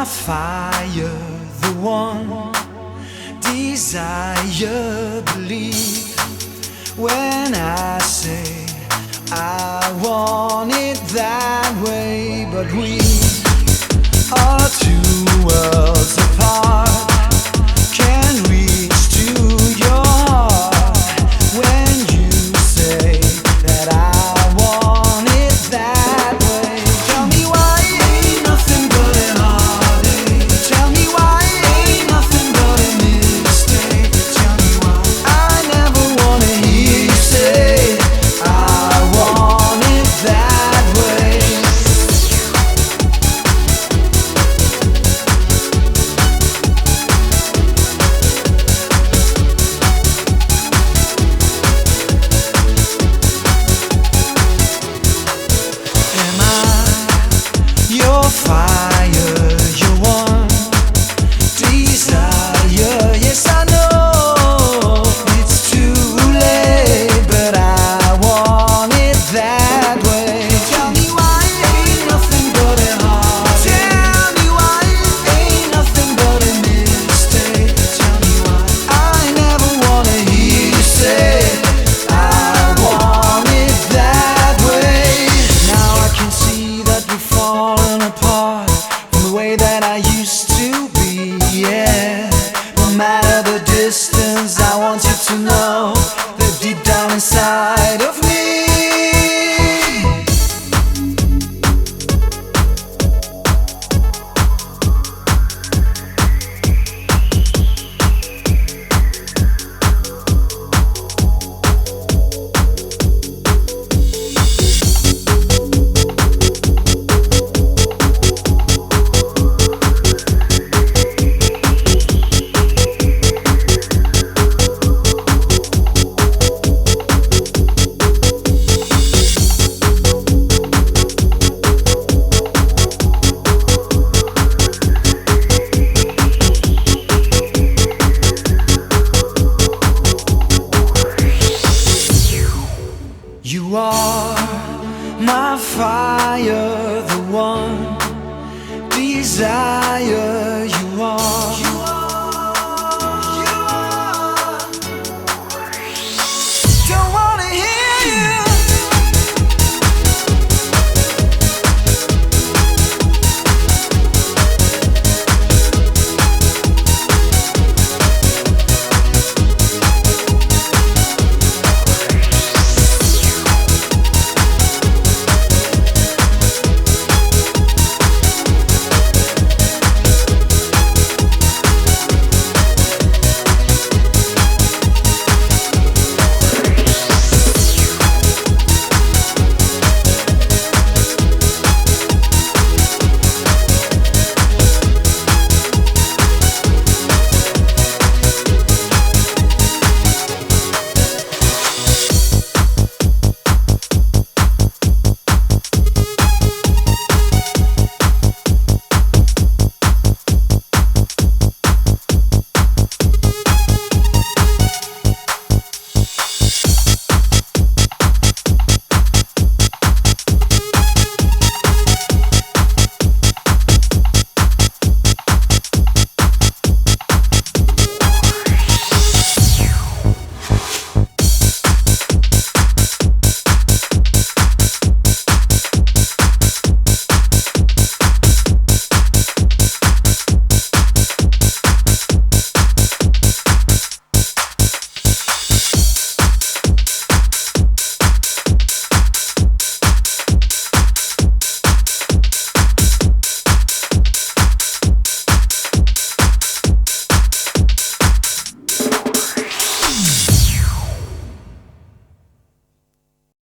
my fire, the one desire, believe when I say I want it that way. But we are two worlds apart, can reach to your heart when you say that I want it that way. Tell me why ain't nothing but a heartache. Tell me why ain't nothing but a mistake. Tell me why I never wanna hear you say I want it that way. Am I your fire, your one desire? Yes, I know it's too late, but I want it that way. Tell me why ain't nothing but a heart. Tell me why ain't nothing but a mistake. Tell me why I never wanna hear you say I want it that way. Now I can see that we've fallen apart from the way that I used to be, yeah. No matter the distance, I want you to know that deep down inside of me, you are my fire, the one desire.